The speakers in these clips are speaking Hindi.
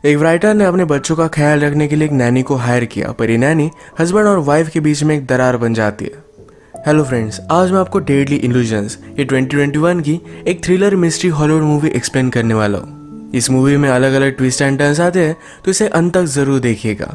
एक राइटर ने अपने बच्चों का ख्याल रखने के लिए एक नैनी को हायर किया, पर ये नैनी हस्बैंड और वाइफ के बीच में एक दरार बन जाती है। हेलो फ्रेंड्स, आज मैं आपको डेडली इल्यूजन्स ये 2021 की एक thriller mystery Hollywood movie explain करने वाला हूँ। इस मूवी में अलग अलग ट्विस्ट एंड टर्न्स आते हैं, तो इसे अंत तक जरूर देखिएगा।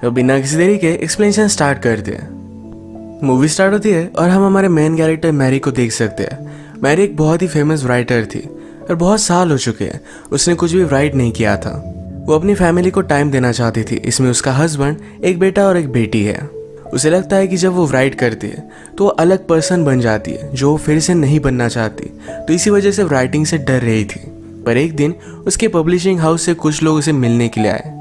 तो बिना किसी देरी के एक्सप्लेनेशन स्टार्ट करते हैं। मूवी स्टार्ट होती है और हम हमारे मेन कैरेक्टर मैरी को देख सकते हैं। मैरी एक बहुत ही फेमस राइटर थी और बहुत साल हो चुके हैं उसने कुछ भी राइट नहीं किया था। वो अपनी फैमिली को टाइम देना चाहती थी। इसमें उसका हस्बैंड, एक बेटा और एक बेटी है। उसे लगता है कि जब वो राइट करती है तो वो अलग पर्सन बन जाती है जो वो फिर से नहीं बनना चाहती, तो इसी वजह से राइटिंग से डर रही थी। पर एक दिन उसके पब्लिशिंग हाउस से कुछ लोग उसे मिलने के लिए आए।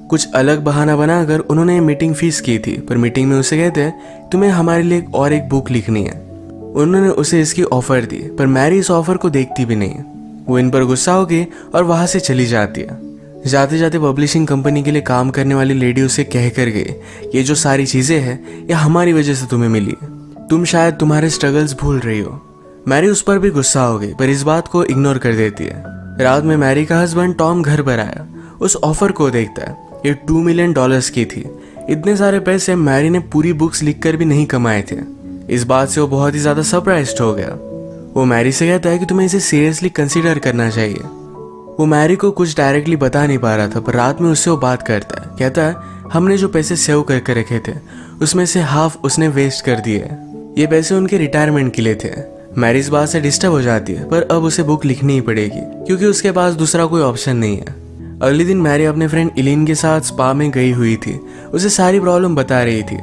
कुछ अलग बहाना बनाकर उन्होंने मीटिंग फिक्स की थी, पर मीटिंग में उसे कहते हैं तुम्हें हमारे लिए और एक बुक लिखनी है। उन्होंने उसे इसकी ऑफर दी, पर मैरी इस ऑफर को देखती भी नहीं। वो इन पर गुस्सा हो गई और वहां से चली जाती है। जाते जाते पब्लिशिंग कंपनी के लिए काम करने वाली लेडी उसे कह कर गई, ये जो सारी चीजें हैं ये हमारी वजह से तुम्हें मिली है, तुम शायद तुम्हारे स्ट्रगल्स भूल रही हो। मैरी उस पर भी गुस्सा हो गई, पर इस बात को इग्नोर कर देती है। रात में मैरी का हस्बैंड टॉम घर पर आया। उस ऑफर को देखता है। ये $2 मिलियन की थी। इतने सारे पैसे मैरी ने पूरी बुक्स लिखकर भी नहीं कमाए थे। इस बात से वो बहुत ही ज्यादा सरप्राइज्ड हो गया। वो मैरी से कहता है कि तुम्हें इसे सीरियसली कंसीडर करना चाहिए। वो मैरी को कुछ डायरेक्टली बता नहीं पा रहा था, पर रात में उससे वो बात करता है। कहता है हमने जो पैसे सेव करके रखे थे उसमें से हाफ उसने वेस्ट कर दिए। ये पैसे उनके रिटायरमेंट के लिए थे। मैरी इस बात से डिस्टर्ब हो जाती है, पर अब उसे बुक लिखनी ही पड़ेगी क्योंकि उसके पास दूसरा कोई ऑप्शन नहीं है। अगले दिन मैरी अपने फ्रेंड इलीन के साथ स्पा में गई हुई थी। उसे सारी प्रॉब्लम बता रही थी।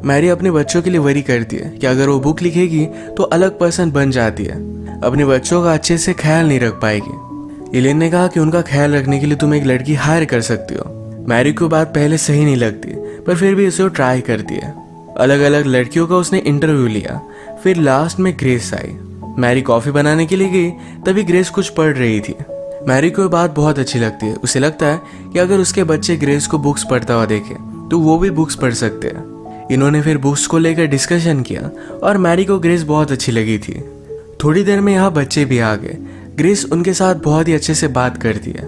मैरी अपने बच्चों के लिए वरी करती है कि अगर वो बुक लिखेगी तो अलग पर्सन बन जाती है, अपने बच्चों का अच्छे से ख्याल नहीं रख पाएगी। इलेन ने कहा कि उनका ख्याल रखने के लिए तुम एक लड़की हायर कर सकती हो। मैरी को बात पहले सही नहीं लगती, पर फिर भी उसे ट्राई करती है। अलग अलग लड़कियों का उसने इंटरव्यू लिया। फिर लास्ट में ग्रेस आई। मैरी कॉफी बनाने के लिए गई, तभी ग्रेस कुछ पढ़ रही थी। मैरी को बात बहुत अच्छी लगती है। उसे लगता है कि अगर उसके बच्चे ग्रेस को बुक्स पढ़ता हुआ देखे तो वो भी बुक्स पढ़ सकते हैं। इन्होंने फिर बुक्स को लेकर डिस्कशन किया और मैरी को ग्रेस बहुत अच्छी लगी थी। थोड़ी देर में यहाँ बच्चे भी आ गए। ग्रेस उनके साथ बहुत ही अच्छे से बात करती है।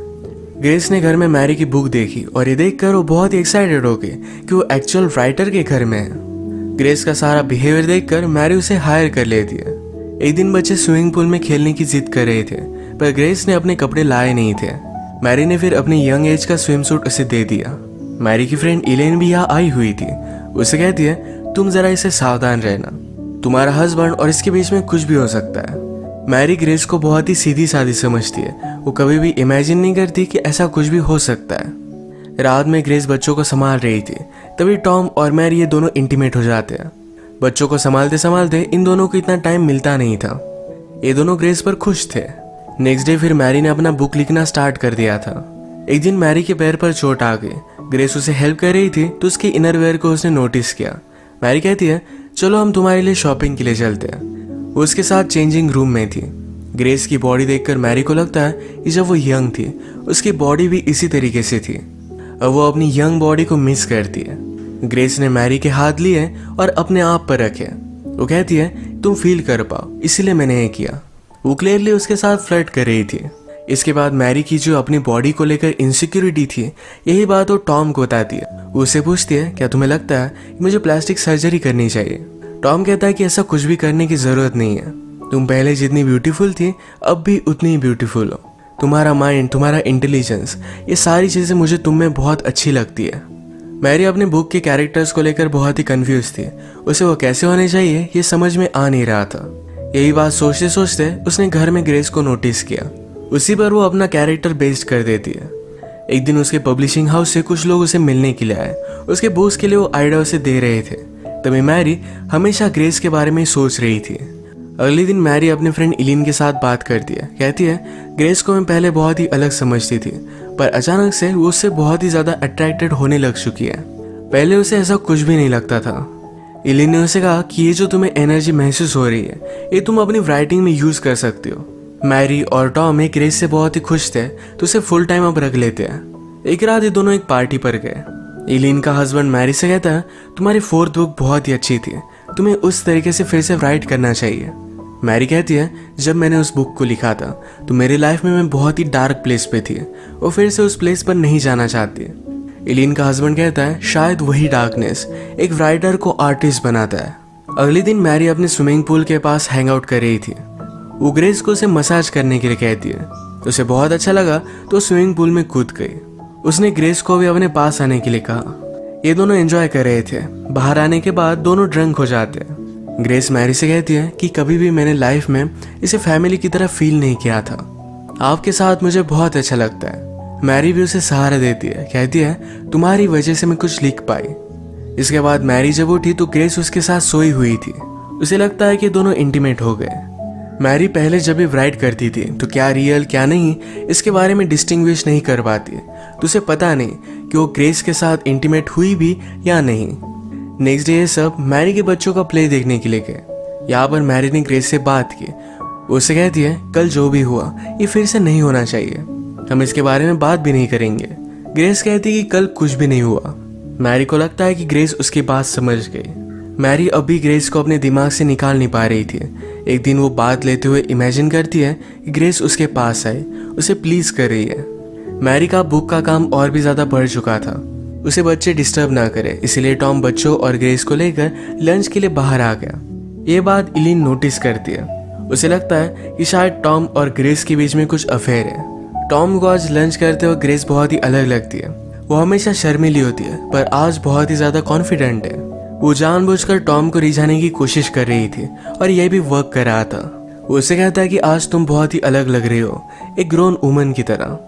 ग्रेस ने घर में मैरी की बुक देखी और ये देखकर वो बहुत ही एक्साइटेड हो गई कि वो एक्चुअल राइटर के घर में है। ग्रेस का सारा बिहेवियर देखकर मैरी उसे हायर कर लेती है। एक दिन बच्चे स्विमिंग पूल में खेलने की जिद कर रहे थे, पर ग्रेस ने अपने कपड़े लाए नहीं थे। मैरी ने फिर अपनी यंग एज का स्विम सूट उसे दे दिया। मैरी की फ्रेंड इलेन भी यहाँ आई हुई थी। उसे कहती है तुम जरा इसे सावधान रहना, तुम्हारा हस्बैंड और इसके बीच में कुछ भी हो सकता है। मैरी ग्रेस को बहुत ही सीधी सादी समझती है। वो कभी भी इमेजिन नहीं करती कि ऐसा कुछ भी हो सकता है। रात में ग्रेस बच्चों को संभाल रही थी, तभी टॉम और मैरी ये दोनों इंटीमेट हो जाते हैं। बच्चों को संभालते संभालते इन दोनों को इतना टाइम मिलता नहीं था। ये दोनों ग्रेस पर खुश थे। नेक्स्ट डे फिर मैरी ने अपना बुक लिखना स्टार्ट कर दिया था। एक दिन मैरी के पैर पर चोट आ गई। ग्रेस उसे हेल्प कर रही थी तो उसके इनरवेयर को उसने नोटिस किया। मैरी कहती है चलो हम तुम्हारे लिए शॉपिंग के लिए चलते हैं। वो उसके साथ चेंजिंग रूम में थी। ग्रेस की बॉडी देखकर मैरी को लगता है कि जब वो यंग थी उसकी बॉडी भी इसी तरीके से थी। अब वो अपनी यंग बॉडी को मिस करती है। ग्रेस ने मैरी के हाथ लिए और अपने आप पर रखे। वो कहती है तुम फील कर पाओ इसलिए मैंने ये किया। वो क्लियरली उसके साथ फ्लर्ट कर रही थी। इसके बाद मैरी की जो अपनी बॉडी को लेकर इनसिक्योरिटी थी, यही बात वो टॉम को बताती है। वो उससे पूछती है क्या तुम्हें लगता है कि मुझे प्लास्टिक सर्जरी करनी चाहिए। टॉम कहता है कि ऐसा कुछ भी करने की जरूरत नहीं है। तुम पहले जितनी ब्यूटीफुल थी अब भी उतनी ही ब्यूटीफुल हो। तुम्हारा माइंड, तुम्हारा इंटेलिजेंस, ये सारी चीजें मुझे तुम में बहुत अच्छी लगती है। मैरी अपने बुक के कैरेक्टर्स को लेकर बहुत ही कंफ्यूज थी। उसे वो कैसे होने चाहिए ये समझ में आ नहीं रहा था। यही बात सोचते सोचते उसने घर में ग्रेस को नोटिस किया। उसी पर वो अपना कैरेक्टर बेस्ड कर देती है। एक दिन उसके पब्लिशिंग हाउस से कुछ लोग उसे मिलने के लिए आए। उसके बुक्स के लिए वो आइडिया उसे दे रहे थे। तभी मैरी हमेशा ग्रेस के बारे में सोच रही थी। अगले दिन मैरी अपने फ्रेंड इलीन के साथ बात करती है। कहती है ग्रेस को मैं पहले बहुत ही अलग समझती थी, पर अचानक से वो उससे बहुत ही ज्यादा अट्रैक्टेड होने लग चुकी है। पहले उसे ऐसा कुछ भी नहीं लगता था। इलीन ने उसे कहा कि ये जो तुम्हें एनर्जी महसूस हो रही है ये तुम अपनी राइटिंग में यूज कर सकती हो। मैरी और टॉम एक ग्रेस से बहुत ही खुश थे तो उसे फुल टाइम अब रख लेते हैं। एक रात ये दोनों एक पार्टी पर गए। इलीन का हस्बैंड मैरी से कहता है तुम्हारी 4th बुक बहुत ही अच्छी थी, तुम्हें उस तरीके से फिर से राइट करना चाहिए। मैरी कहती है, जब मैंने उस बुक को लिखा था तो मेरी लाइफ में मैं बहुत ही डार्क प्लेस पे थी और फिर से उस प्लेस पर नहीं जाना चाहती। एलिन का हस्बैंड कहता है, शायद वही डार्कनेस एक राइटर को आर्टिस्ट बनाता है। अगले दिन मैरी अपने स्विमिंग पूल के पास हैंग आउट कर रही थी। वो ग्रेस को उसे मसाज करने के लिए कहती है। उसे बहुत अच्छा लगा तो स्विमिंग पूल में कूद गई। उसने ग्रेस को भी अपने पास आने के लिए कहा। ये दोनों एंजॉय कर रहे थे। बाहर आने के बाद दोनों ड्रंक हो जाते हैं। ग्रेस मैरी से कहती है कि कभी भी मैंने लाइफ में इसे फैमिली की तरह फील नहीं किया था। आपके साथ मुझे बहुत अच्छा लगता है। मैरी भी उसे सहारा देती है, कहती है, तुम्हारी वजह से मैं कुछ लिख पाई। इसके बाद मैरी जब उठी तो ग्रेस उसके साथ सोई हुई थी। उसे लगता है कि दोनों इंटीमेट हो गए। मैरी पहले जब भी राइट करती थी तो क्या रियल क्या नहीं इसके बारे में डिस्टिंग्विश नहीं कर पाती, तो उसे पता नहीं कि वो ग्रेस के साथ इंटीमेट हुई भी या नहीं। नेक्स्ट डे ये सब मैरी के बच्चों का प्ले देखने के लिए गए। यहाँ पर मैरी ने ग्रेस से बात की। उसे कहती है, कल जो भी हुआ ये फिर से नहीं होना चाहिए, हम इसके बारे में बात भी नहीं करेंगे। ग्रेस कहती है कि कल कुछ भी नहीं हुआ। मैरी को लगता है कि ग्रेस उसकी बात समझ गई। मैरी अभी ग्रेस को अपने दिमाग से निकाल नहीं पा रही थी। एक दिन वो बात लेते हुए इमेजिन करती है कि ग्रेस उसके पास आए, उसे प्लीज कर रही है। मैरी का बुक का काम और भी ज्यादा बढ़ चुका था। उसे बच्चे डिस्टर्ब ना करे, इसलिए टॉम बच्चों और ग्रेस को लेकर लंच के लिए बाहर आ गया। ये बात एलिन नोटिस करती है। उसे लगता है कि शायद टॉम और ग्रेस के बीच में कुछ अफेयर है। टॉम को आज लंच करते हुए ग्रेस बहुत ही अलग लगती है। वो हमेशा शर्मीली होती है पर आज बहुत ही ज्यादा कॉन्फिडेंट है। वो जानबूझकर टॉम को रिझाने की कोशिश कर रही थी और यह भी वर्क कर रहा था। वो उसे कहता है कि आज तुम बहुत ही अलग लग रही हो, एक ग्रोन वुमन की तरह।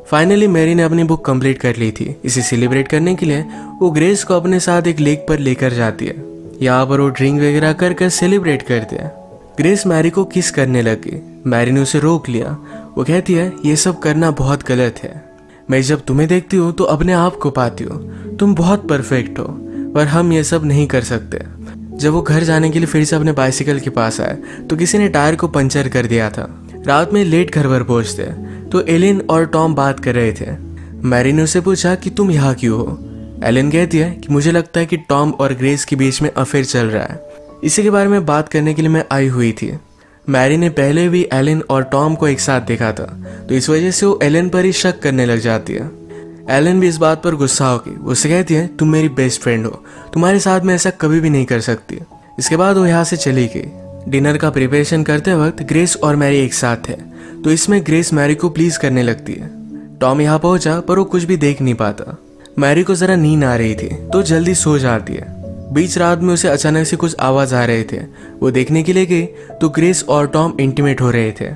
फाइनली मैरी ने अपनी बुक कंप्लीट कर ली थी। इसे सेलिब्रेट करने के लिए वो ग्रेस को अपने साथ एक लेक पर लेकर जाती है। यहाँ पर वो ड्रिंक वगैरह कर सेलिब्रेट करते हैं। ग्रेस मैरी को किस करने लगी। मैरी ने उसे रोक लिया। वो कहती है, ये सब करना बहुत गलत है। मैं जब तुम्हें देखती हूँ तो अपने आप को पाती हूँ। तुम बहुत परफेक्ट हो, पर हम ये सब नहीं कर सकते। जब वो घर जाने के लिए फिर से अपने बाइसिकल के पास आए तो किसी ने टायर को पंचर कर दिया था। रात में लेट घर पर पहुंचते तो एलिन और टॉम बात कर रहे थे। मैरी ने उससे पूछा कि तुम यहाँ क्यों हो। एलिन कहती है कि मुझे लगता है कि टॉम और ग्रेस के बीच में अफेयर चल रहा है, इसी के बारे में बात करने के लिए मैं आई हुई थी। मैरी ने पहले भी एलिन और टॉम को एक साथ देखा था, तो इस वजह से वो एलिन पर ही शक करने लग जाती है। एलिन भी इस बात पर गुस्सा होगी। वो उससे कहती है, तुम मेरी बेस्ट फ्रेंड हो, तुम्हारे साथ मैं ऐसा कभी भी नहीं कर सकती। इसके बाद वो यहाँ से चली गई। डिनर का प्रिपरेशन करते वक्त ग्रेस और मैरी एक साथ थे, तो इसमें ग्रेस मैरी को प्लीज करने लगती है। टॉम यहाँ पहुंचा पर वो कुछ भी देख नहीं पाता। मैरी को जरा नींद आ रही थी तो जल्दी सो जाती है। बीच रात में उसे अचानक से कुछ आवाज आ रहे थे। वो देखने के लिए गई तो ग्रेस और टॉम इंटीमेट हो रहे थे।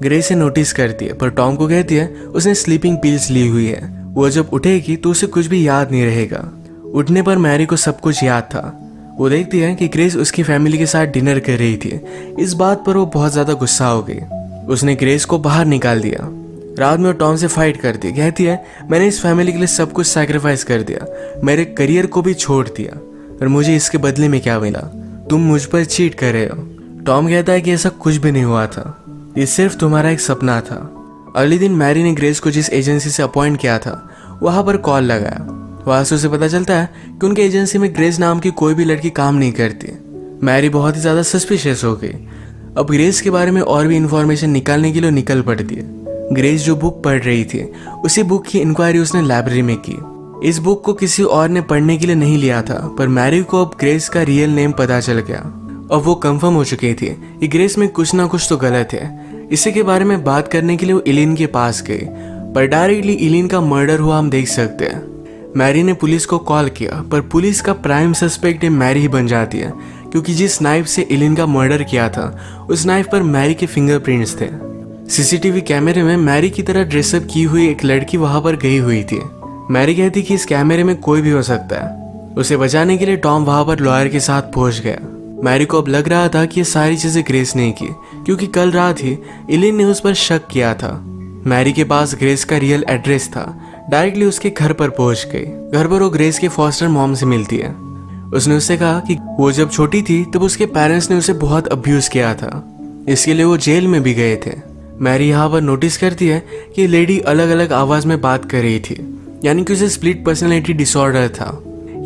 ग्रेस से नोटिस करती है पर टॉम को कहती है उसने स्लीपिंग पिल्स ली हुई है, वो जब उठेगी तो उसे कुछ भी याद नहीं रहेगा। उठने पर मैरी को सब कुछ याद था। वो देखती है कि ग्रेस उसकी फैमिली के साथ डिनर कर रही थी। इस बात पर वो बहुत ज्यादा गुस्सा हो गई। उसने ग्रेस को बाहर निकाल दिया। रात में वो टॉम से फाइट करती, कहती है मैंने इस फैमिली के लिए सब कुछ सैक्रिफाइस कर दिया, मेरे करियर को भी छोड़ दिया, और मुझे इसके बदले में क्या मिला? तुम मुझ पर चीट कर रहे हो। टॉम कहता है कि ऐसा कुछ भी नहीं हुआ था, ये सिर्फ तुम्हारा एक सपना था। अगले दिन मैरी ने ग्रेस को जिस एजेंसी से अपॉइंट किया था वहां पर कॉल लगाया। वहां से उसे पता चलता है कि उनके एजेंसी में ग्रेस नाम की कोई भी लड़की काम नहीं करती। मैरी बहुत ही ज्यादा सस्पिशियस हो गई। अब ग्रेस के बारे में और भी इंफॉर्मेशन निकालने के लिए निकल पड़ती है। ग्रेस जो बुक पढ़ रही थी उसी बुक की इंक्वायरी उसने लाइब्रेरी में की। इस बुक को किसी और ने पढ़ने के लिए नहीं लिया था, पर मैरी को अब ग्रेस का रियल नेम पता चल गया। अब वो कंफर्म हो चुकी थी कि ग्रेस में कुछ ना कुछ तो गलत है। इसी के बारे में बात करने के लिए वो एलिन के पास गई, पर डायरेक्टली एलिन का मर्डर हुआ हम देख सकते हैं। मैरी ने पुलिस को कॉल किया, पर पुलिस का प्राइम सस्पेक्ट मैरी ही बन जाती है, क्योंकि जिस नाइफ से एलिन का मर्डर किया था उस नाइफ पर मैरी के फिंगरप्रिंट्स थे। सीसीटीवी कैमरे में मैरी की तरह ड्रेसअप की हुई एक लड़की वहां पर गई हुई थी। मैरी कहती कि इस कैमरे में कोई भी हो सकता है। उसे बचाने के लिए टॉम वहां पर लॉयर के साथ पहुंच गया। मैरी को अब लग रहा था कि ये सारी चीजें ग्रेस ने की, क्योंकि कल रात ही एलिन ने उस पर शक किया था। मैरी के पास ग्रेस का रियल एड्रेस था। डायरेक्टली उसके घर पर पहुंच गई। घर पर वो ग्रेस के फॉस्टर मॉम से मिलती है। उसने उससे कहा कि वो जब छोटी थी तब उसके पेरेंट्स ने उसे बहुत अब्यूज किया था, इसके लिए वो जेल में भी गए थे। मैरी यहाँ पर नोटिस करती है कि लेडी अलग अलग आवाज में बात कर रही थी, यानी कि उसे स्प्लिट पर्सनैलिटी डिसऑर्डर था।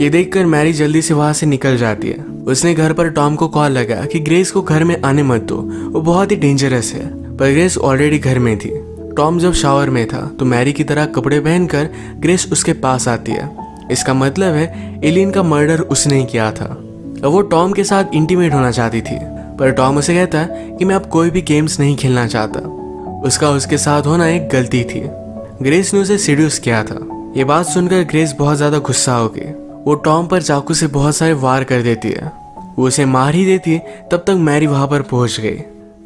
ये देखकर मैरी जल्दी से वहां से निकल जाती है। उसने घर पर टॉम को कॉल लगाया कि ग्रेस को घर में आने मत दो, वो बहुत ही डेंजरस है। पर ग्रेस ऑलरेडी घर में थी। टॉम जब शावर में था तो मैरी की तरह कपड़े पहनकर ग्रेस उसके पास आती है। इसका मतलब है एलिन का मर्डर उसने ही किया था। अब वो टॉम के साथ इंटीमेट होना चाहती थी, पर टॉम उसे कहता है कि मैं अब कोई भी गेम्स नहीं खेलना चाहता। उसका उसके साथ होना एक गलती थी। ग्रेस ने उसे सीड्यूस किया था। ये बात सुनकर ग्रेस बहुत ज्यादा गुस्सा हो गई। वो टॉम पर चाकू से बहुत सारे वार कर देती है। वो उसे मार ही देती है, तब तक मैरी वहां पर पहुंच गई।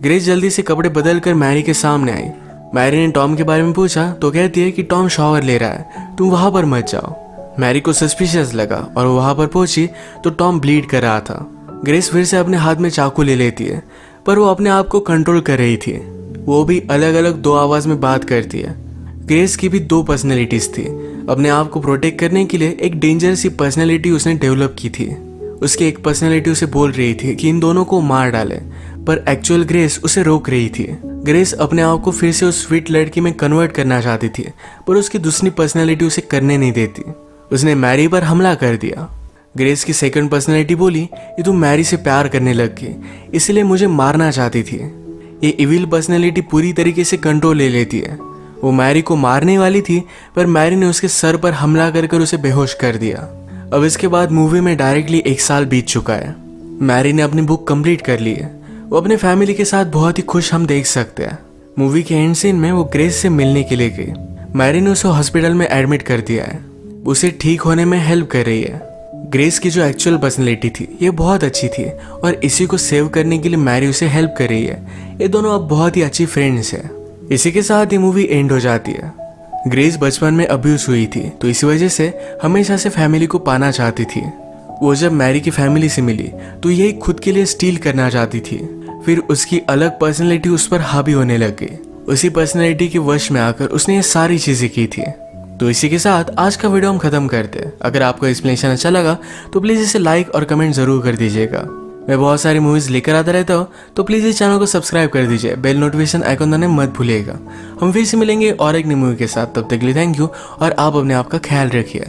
ग्रेस जल्दी से कपड़े बदल कर मैरी के सामने आई। मैरी ने टॉम के बारे में पूछा तो कहती है कि टॉम शावर ले रहा है, तुम वहां पर मत जाओ। मैरी को सस्पिशियस लगा और वो वहां पर पहुंची तो टॉम ब्लीड कर रहा था। ग्रेस फिर से अपने हाथ में चाकू ले लेती है, पर वो अपने आप को कंट्रोल कर रही थी। वो भी अलग अलग दो आवाज में बात करती है। ग्रेस की भी दो पर्सनैलिटीज थी। अपने आप को प्रोटेक्ट करने के लिए एक डेंजरस सी पर्सनैलिटी उसने डेवलप की थी। उसकी एक पर्सनैलिटी उसे बोल रही थी कि इन दोनों को मार डाले, पर एक्चुअल ग्रेस उसे रोक रही थी। ग्रेस अपने आप को फिर से उस स्वीट लड़की में कन्वर्ट करना चाहती थी, पर उसकी दूसरी पर्सनैलिटी उसे करने नहीं देती। उसने मैरी पर हमला कर दिया। ग्रेस की सेकंड पर्सनैलिटी बोली कि तुम मैरी से प्यार करने लग गई, इसलिए मुझे मारना चाहती थी। ये इविल पर्सनैलिटी पूरी तरीके से कंट्रोल ले लेती है। वो मैरी को मारने वाली थी, पर मैरी ने उसके सर पर हमला कर उसे बेहोश कर दिया। अब इसके बाद मूवी में डायरेक्टली 1 साल बीत चुका है। मैरी ने अपनी बुक कंप्लीट कर ली है। वो अपने फैमिली के साथ बहुत ही खुश हम देख सकते हैं। मूवी के एंड सीन में वो ग्रेस से मिलने के लिए गई। मैरी ने उसे हॉस्पिटल में एडमिट कर दिया है। उसे ठीक होने में हेल्प कर रही है। ग्रेस की जो एक्चुअल पर्सनैलिटी थी ये बहुत अच्छी थी और इसी को सेव करने के लिए मैरी उसे हेल्प कर रही है। ये दोनों अब बहुत ही अच्छी फ्रेंड्स है। इसी के साथ ये मूवी एंड हो जाती है। ग्रेस बचपन में अब्यूज हुई थी, तो इसी वजह से हमेशा से फैमिली को पाना चाहती थी। वो जब मैरी की फैमिली से मिली तो यही खुद के लिए स्टील करना चाहती थी। फिर उसकी अलग पर्सनैलिटी उस पर हावी होने लग गई। उसी पर्सनैलिटी के वश में आकर उसने ये सारी चीजें की थी। तो इसी के साथ आज का वीडियो हम खत्म करते हैं। अगर आपको एक्सप्लेनेशन अच्छा लगा तो प्लीज इसे लाइक और कमेंट जरूर कर दीजिएगा। मैं बहुत सारी मूवीज लेकर आता रहता हूँ, तो प्लीज इस चैनल को सब्सक्राइब कर दीजिए। बेल नोटिफिकेशन आइकन दबाना मत भूलिएगा। हम फिर से मिलेंगे और एक नई मूवी के साथ। तब तक के लिए थैंक यू और आप अपने आप का ख्याल रखिए।